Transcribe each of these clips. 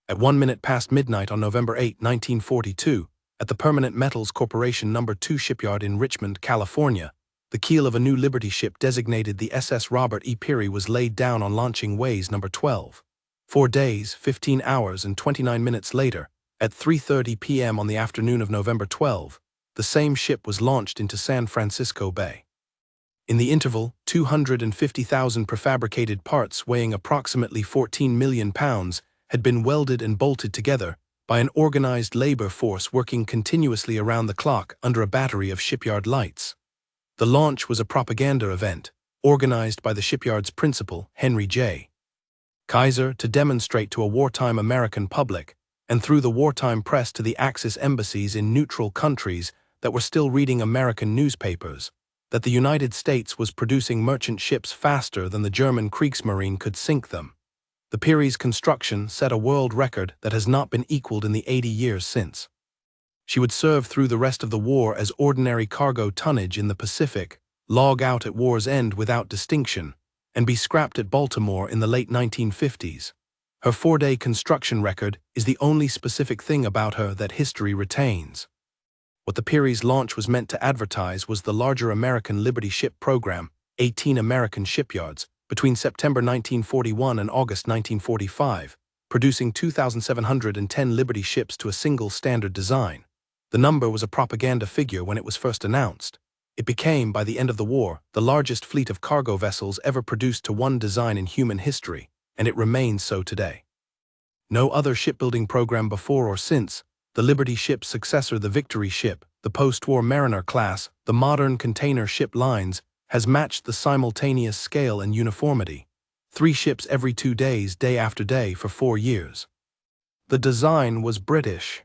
At 1 minute past midnight on November 8, 1942, at the Permanente Metals Corporation No. 2 shipyard in Richmond, California, the keel of a new Liberty ship designated the SS Robert E. Peary was laid down on launching ways No. 12. 4 days, 15 hours, and 29 minutes later, at 3:30 p.m. on the afternoon of November 12, the same ship was launched into San Francisco Bay. In the interval, 250,000 prefabricated parts weighing approximately 14 million pounds had been welded and bolted together by an organized labor force working continuously around the clock under a battery of shipyard lights. The launch was a propaganda event, organized by the shipyard's principal, Henry J. Kaiser, to demonstrate to a wartime American public, and through the wartime press to the Axis embassies in neutral countries that were still reading American newspapers, that the United States was producing merchant ships faster than the German Kriegsmarine could sink them. The Peary's construction set a world record that has not been equaled in the 80 years since. She would serve through the rest of the war as ordinary cargo tonnage in the Pacific, log out at war's end without distinction, and be scrapped at Baltimore in the late 1950s. Her 4-day construction record is the only specific thing about her that history retains. What the Peary's launch was meant to advertise was the larger American Liberty ship program, 18 American shipyards, between September 1941 and August 1945, producing 2,710 Liberty ships to a single standard design. The number was a propaganda figure when it was first announced. It became, by the end of the war, the largest fleet of cargo vessels ever produced to one design in human history, and it remains so today. No other shipbuilding program before or since, the Liberty ship's successor, the Victory ship, the post-war Mariner class, the modern container ship lines, has matched the simultaneous scale and uniformity. 3 ships every 2 days, day after day, for 4 years. The design was British.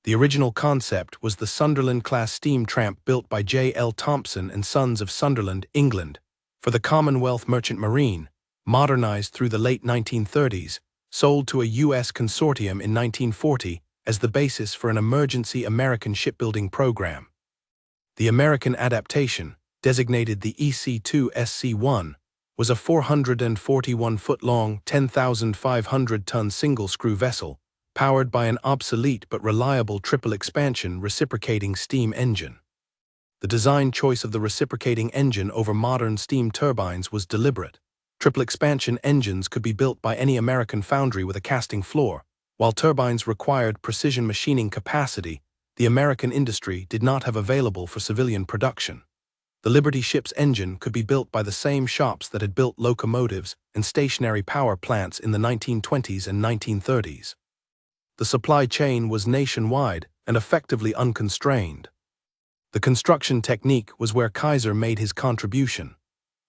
The original concept was the Sunderland-class steam tramp built by J. L. Thompson and Sons of Sunderland, England, for the Commonwealth Merchant Marine, modernized through the late 1930s, sold to a U.S. consortium in 1940 as the basis for an emergency American shipbuilding program. The American adaptation, designated the EC-2 SC-1, was a 441-foot-long, 10,500-ton single-screw vessel, powered by an obsolete but reliable triple-expansion reciprocating steam engine. The design choice of the reciprocating engine over modern steam turbines was deliberate. Triple-expansion engines could be built by any American foundry with a casting floor, while turbines required precision machining capacity the American industry did not have available for civilian production. The Liberty ship's engine could be built by the same shops that had built locomotives and stationary power plants in the 1920s and 1930s. The supply chain was nationwide and effectively unconstrained. The construction technique was where Kaiser made his contribution.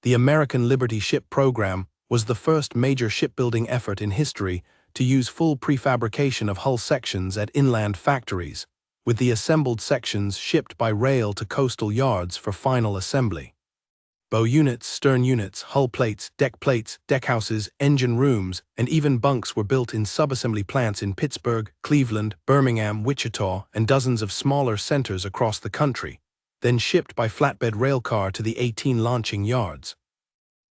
The American Liberty ship program was the first major shipbuilding effort in history to use full prefabrication of hull sections at inland factories, with the assembled sections shipped by rail to coastal yards for final assembly. Bow units, stern units, hull plates, deckhouses, engine rooms, and even bunks were built in subassembly plants in Pittsburgh, Cleveland, Birmingham, Wichita, and dozens of smaller centers across the country, then shipped by flatbed railcar to the 18 launching yards.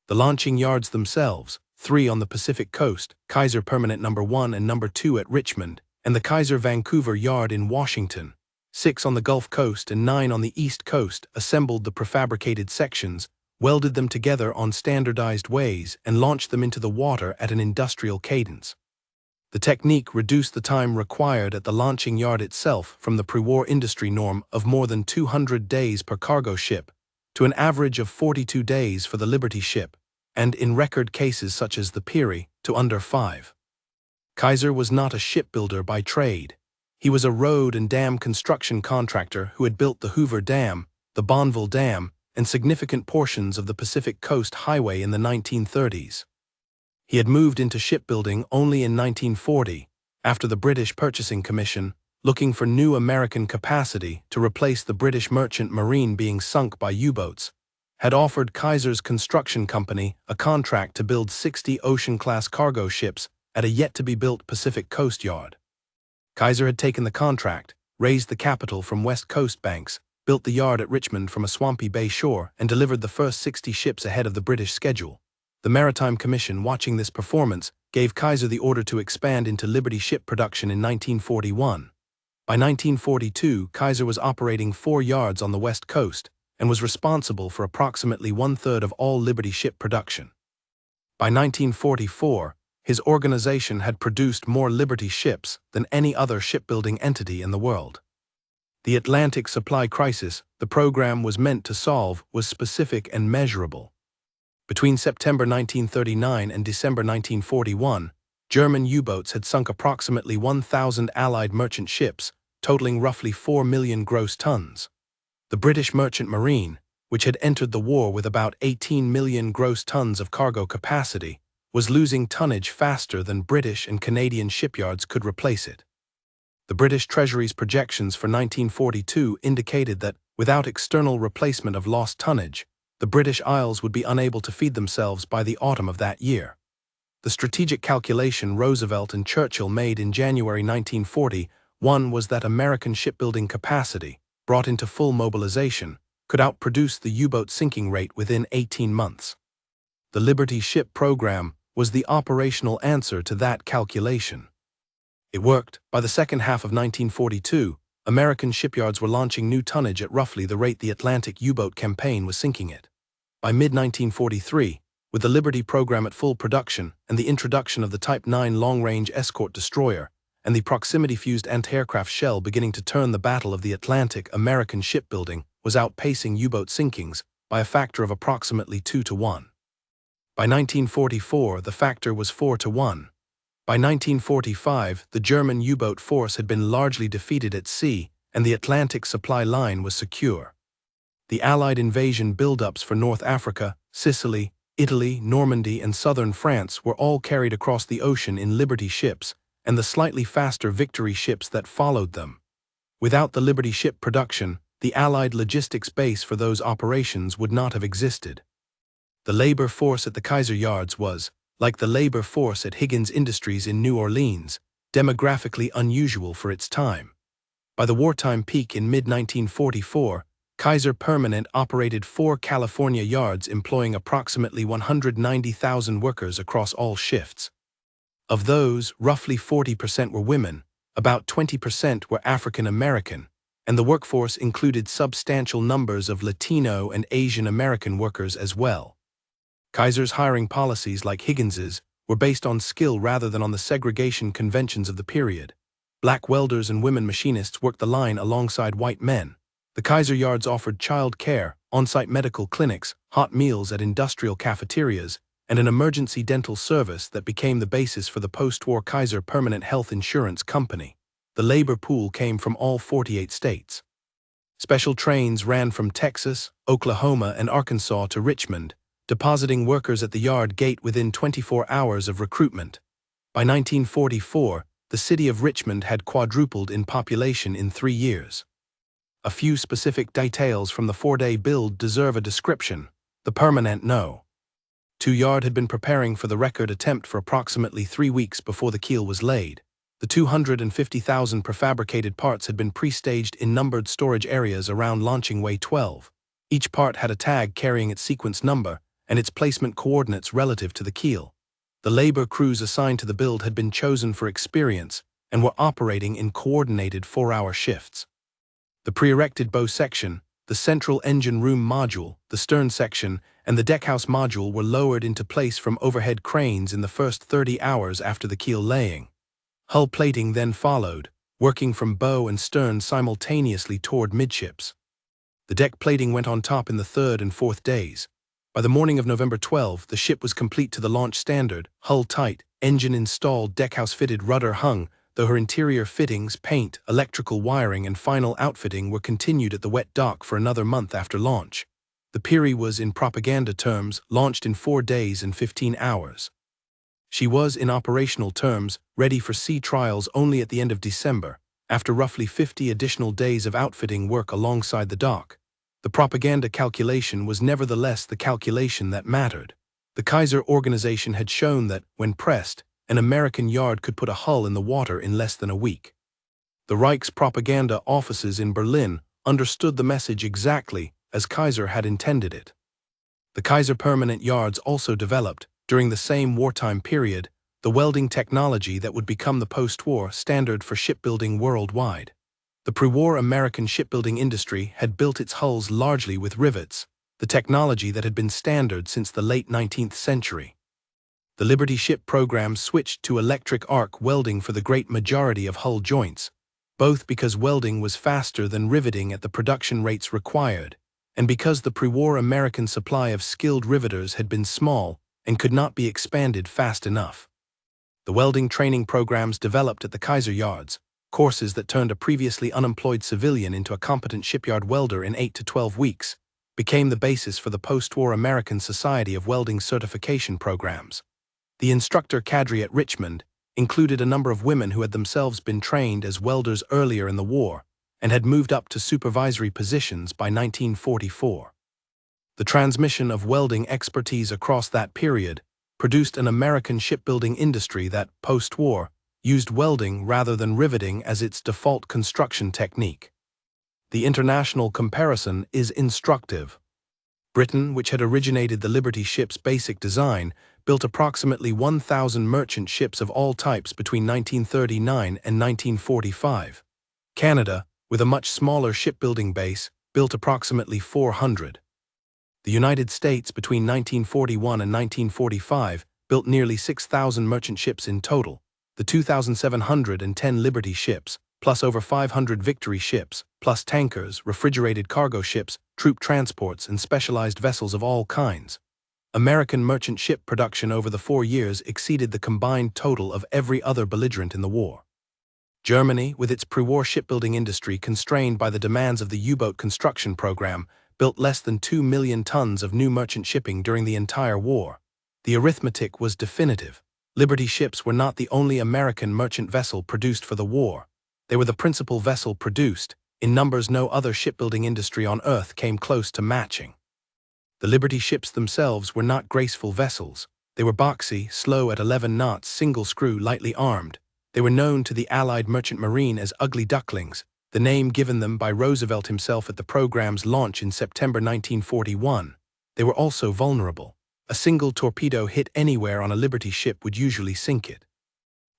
The launching yards themselves, 3 on the Pacific coast, Kaiser Permanent No. 1 and No. 2 at Richmond, and the Kaiser Vancouver yard in Washington, 6 on the Gulf Coast and 9 on the East Coast, assembled the prefabricated sections, welded them together on standardized ways, and launched them into the water at an industrial cadence. The technique reduced the time required at the launching yard itself from the pre-war industry norm of more than 200 days per cargo ship to an average of 42 days for the Liberty ship, and in record cases such as the Peary, to under 5. Kaiser was not a shipbuilder by trade. He was a road and dam construction contractor who had built the Hoover Dam, the Bonneville Dam, and significant portions of the Pacific Coast Highway in the 1930s. He had moved into shipbuilding only in 1940, after the British Purchasing Commission, looking for new American capacity to replace the British merchant marine being sunk by U-boats, had offered Kaiser's construction company a contract to build 60 ocean-class cargo ships at a yet-to-be-built Pacific Coast yard. Kaiser had taken the contract, raised the capital from West Coast banks, built the yard at Richmond from a swampy bay shore, and delivered the first 60 ships ahead of the British schedule. The Maritime Commission, watching this performance, gave Kaiser the order to expand into Liberty ship production in 1941. By 1942, Kaiser was operating 4 yards on the West Coast and was responsible for approximately 1/3 of all Liberty ship production. By 1944, his organization had produced more Liberty ships than any other shipbuilding entity in the world. The Atlantic supply crisis the program was meant to solve was specific and measurable. Between September 1939 and December 1941, German U-boats had sunk approximately 1,000 Allied merchant ships, totaling roughly 4 million gross tons. The British Merchant Marine, which had entered the war with about 18 million gross tons of cargo capacity, was losing tonnage faster than British and Canadian shipyards could replace it. The British Treasury's projections for 1942 indicated that, without external replacement of lost tonnage, the British Isles would be unable to feed themselves by the autumn of that year. The strategic calculation Roosevelt and Churchill made in January 1941 was that American shipbuilding capacity, brought into full mobilization, could outproduce the U-boat sinking rate within 18 months. The Liberty ship program was the operational answer to that calculation. It worked. By the second half of 1942, American shipyards were launching new tonnage at roughly the rate the Atlantic U-boat campaign was sinking it. By mid-1943, with the Liberty program at full production and the introduction of the Type 9 long-range escort destroyer and the proximity-fused anti-aircraft shell beginning to turn the Battle of the Atlantic, American shipbuilding was outpacing U-boat sinkings by a factor of approximately 2-to-1. By 1944, the factor was 4-to-1. By 1945, the German U-boat force had been largely defeated at sea, and the Atlantic supply line was secure. The Allied invasion buildups for North Africa, Sicily, Italy, Normandy, and southern France were all carried across the ocean in Liberty ships, and the slightly faster Victory ships that followed them. Without the Liberty ship production, the Allied logistics base for those operations would not have existed. The labor force at the Kaiser yards was, like the labor force at Higgins Industries in New Orleans, demographically unusual for its time. By the wartime peak in mid-1944, Kaiser Permanente operated 4 California yards employing approximately 190,000 workers across all shifts. Of those, roughly 40% were women, about 20% were African American, and the workforce included substantial numbers of Latino and Asian American workers as well. Kaiser's hiring policies, like Higgins's, were based on skill rather than on the segregation conventions of the period. Black welders and women machinists worked the line alongside white men. The Kaiser yards offered child care, on-site medical clinics, hot meals at industrial cafeterias, and an emergency dental service that became the basis for the post-war Kaiser Permanent Health Insurance Company. The labor pool came from all 48 states. Special trains ran from Texas, Oklahoma, and Arkansas to Richmond, depositing workers at the yard gate within 24 hours of recruitment. By 1944, the city of Richmond had quadrupled in population in 3 years. A few specific details from the 4-day build deserve a description. The Permanente No. 2 yard had been preparing for the record attempt for approximately 3 weeks before the keel was laid. The 250,000 prefabricated parts had been pre-staged in numbered storage areas around launching way 12. Each part had a tag carrying its sequence number and its placement coordinates relative to the keel. The labor crews assigned to the build had been chosen for experience and were operating in coordinated 4-hour shifts. The pre-erected bow section, the central engine room module, the stern section, and the deckhouse module were lowered into place from overhead cranes in the first 30 hours after the keel laying. Hull plating then followed, working from bow and stern simultaneously toward midships. The deck plating went on top in the 3rd and 4th days. By the morning of November 12, the ship was complete to the launch standard, hull tight, engine installed, deckhouse fitted, rudder hung, though her interior fittings, paint, electrical wiring, and final outfitting were continued at the wet dock for another month after launch. The Peary was, in propaganda terms, launched in 4 days and 15 hours. She was, in operational terms, ready for sea trials only at the end of December, after roughly 50 additional days of outfitting work alongside the dock. The propaganda calculation was nevertheless the calculation that mattered. The Kaiser organization had shown that, when pressed, an American yard could put a hull in the water in less than a week. The Reich's propaganda offices in Berlin understood the message exactly as Kaiser had intended it. The Kaiser Permanente yards also developed, during the same wartime period, the welding technology that would become the post-war standard for shipbuilding worldwide. The pre-war American shipbuilding industry had built its hulls largely with rivets, the technology that had been standard since the late 19th century. The Liberty ship program switched to electric arc welding for the great majority of hull joints, both because welding was faster than riveting at the production rates required, and because the pre-war American supply of skilled riveters had been small and could not be expanded fast enough. The welding training programs developed at the Kaiser yards, courses that turned a previously unemployed civilian into a competent shipyard welder in 8 to 12 weeks, became the basis for the post-war American Society of Welding certification programs. The instructor cadre at Richmond included a number of women who had themselves been trained as welders earlier in the war and had moved up to supervisory positions by 1944. The transmission of welding expertise across that period produced an American shipbuilding industry that, post-war, used welding rather than riveting as its default construction technique. The international comparison is instructive. Britain, which had originated the Liberty ship's basic design, built approximately 1,000 merchant ships of all types between 1939 and 1945. Canada, with a much smaller shipbuilding base, built approximately 400. The United States, between 1941 and 1945, built nearly 6,000 merchant ships in total, the 2,710 Liberty ships, plus over 500 Victory ships, plus tankers, refrigerated cargo ships, troop transports, and specialized vessels of all kinds. American merchant ship production over the 4 years exceeded the combined total of every other belligerent in the war. Germany, with its pre-war shipbuilding industry constrained by the demands of the U-boat construction program, built less than 2 million tons of new merchant shipping during the entire war. The arithmetic was definitive. Liberty ships were not the only American merchant vessel produced for the war. They were the principal vessel produced, in numbers no other shipbuilding industry on Earth came close to matching. The Liberty ships themselves were not graceful vessels. They were boxy, slow at 11 knots, single-screw, lightly armed. They were known to the Allied merchant marine as ugly ducklings, the name given them by Roosevelt himself at the program's launch in September 1941. They were also vulnerable. A single torpedo hit anywhere on a Liberty ship would usually sink it.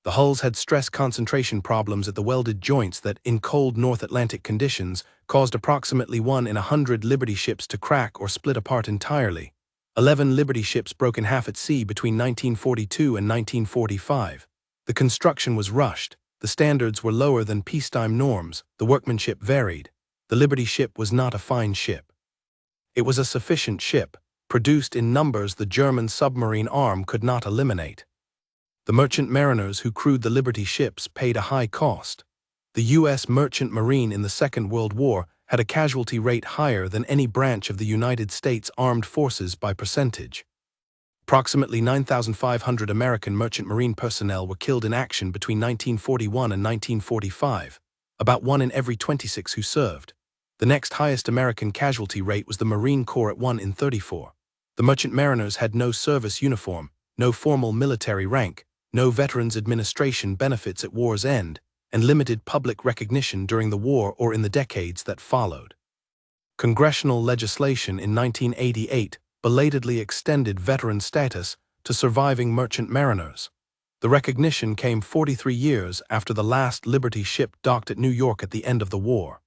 The hulls had stress concentration problems at the welded joints that, in cold North Atlantic conditions, caused approximately 1 in 100 Liberty ships to crack or split apart entirely. 11 Liberty ships broke in half at sea between 1942 and 1945. The construction was rushed, the standards were lower than peacetime norms, the workmanship varied. The Liberty ship was not a fine ship. It was a sufficient ship, produced in numbers the German submarine arm could not eliminate. The merchant mariners who crewed the Liberty ships paid a high cost. The U.S. merchant marine in the Second World War had a casualty rate higher than any branch of the United States Armed Forces by percentage. Approximately 9,500 American merchant marine personnel were killed in action between 1941 and 1945, about 1 in every 26 who served. The next highest American casualty rate was the Marine Corps at 1 in 34. The merchant mariners had no service uniform, no formal military rank, no Veterans Administration benefits at war's end, and limited public recognition during the war or in the decades that followed. Congressional legislation in 1988 belatedly extended veteran status to surviving merchant mariners. The recognition came 43 years after the last Liberty ship docked at New York at the end of the war.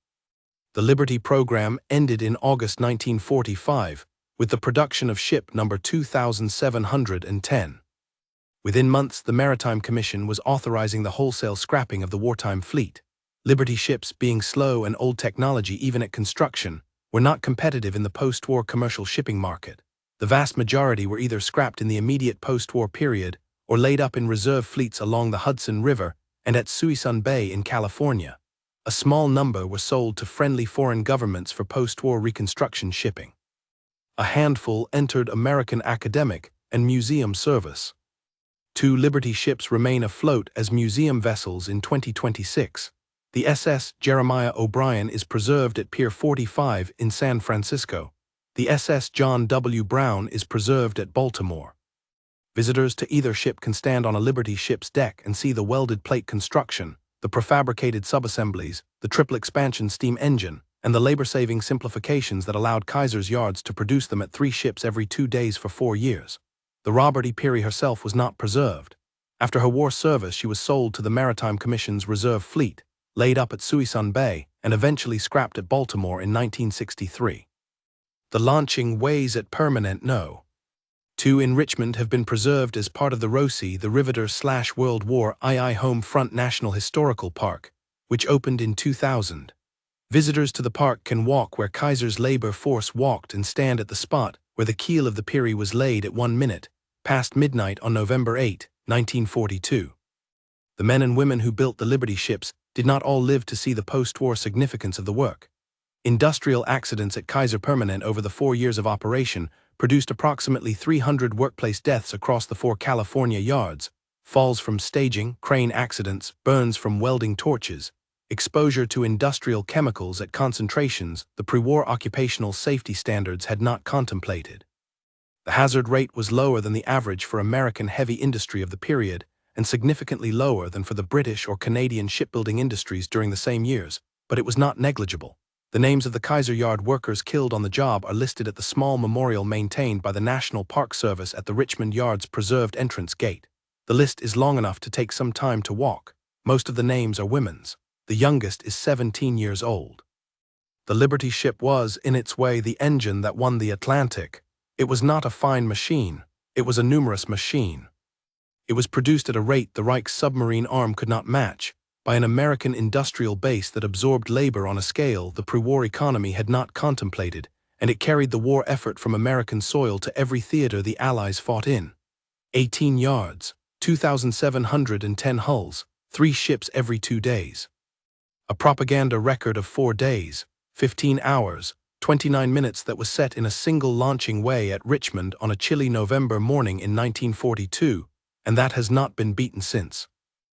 The Liberty program ended in August 1945 with the production of ship number 2710. Within months, the Maritime Commission was authorizing the wholesale scrapping of the wartime fleet. Liberty ships, being slow and old technology even at construction, were not competitive in the post-war commercial shipping market. The vast majority were either scrapped in the immediate post-war period or laid up in reserve fleets along the Hudson River and at Suisun Bay in California. A small number were sold to friendly foreign governments for post-war reconstruction shipping. A handful entered American academic and museum service. 2 Liberty ships remain afloat as museum vessels in 2026. The SS Jeremiah O'Brien is preserved at Pier 45 in San Francisco. The SS John W. Brown is preserved at Baltimore. Visitors to either ship can stand on a Liberty ship's deck and see the welded plate construction, the prefabricated subassemblies, the triple expansion steam engine, and the labor-saving simplifications that allowed Kaiser's yards to produce them at 3 ships every 2 days for 4 years. The Robert E. Peary herself was not preserved. After her war service, she was sold to the Maritime Commission's Reserve Fleet, laid up at Suisun Bay, and eventually scrapped at Baltimore in 1963. The launching ways at Permanente No. 2 in Richmond have been preserved as part of the ROSI, the Riveter/World War II Home Front National Historical Park, which opened in 2000. Visitors to the park can walk where Kaiser's labor force walked and stand at the spot where the keel of the Peary was laid at 1 minute, past midnight on November 8, 1942. The men and women who built the Liberty ships did not all live to see the post-war significance of the work. Industrial accidents at Kaiser Permanente over the 4 years of operation produced approximately 300 workplace deaths across the 4 California yards: falls from staging, crane accidents, burns from welding torches, exposure to industrial chemicals at concentrations the pre-war occupational safety standards had not contemplated. The hazard rate was lower than the average for American heavy industry of the period, and significantly lower than for the British or Canadian shipbuilding industries during the same years, but it was not negligible. The names of the Kaiser Yard workers killed on the job are listed at the small memorial maintained by the National Park Service at the Richmond Yard's preserved entrance gate. The list is long enough to take some time to walk. Most of the names are women's. The youngest is 17 years old. The Liberty ship was, in its way, the engine that won the Atlantic. It was not a fine machine. It was a numerous machine. It was produced at a rate the Reich's submarine arm could not match, by an American industrial base that absorbed labor on a scale the pre-war economy had not contemplated, and it carried the war effort from American soil to every theater the Allies fought in. 18 yards, 2,710 hulls, 3 ships every 2 days. A propaganda record of 4 days, 15 hours, 29 minutes that was set in a single launching way at Richmond on a chilly November morning in 1942, and that has not been beaten since.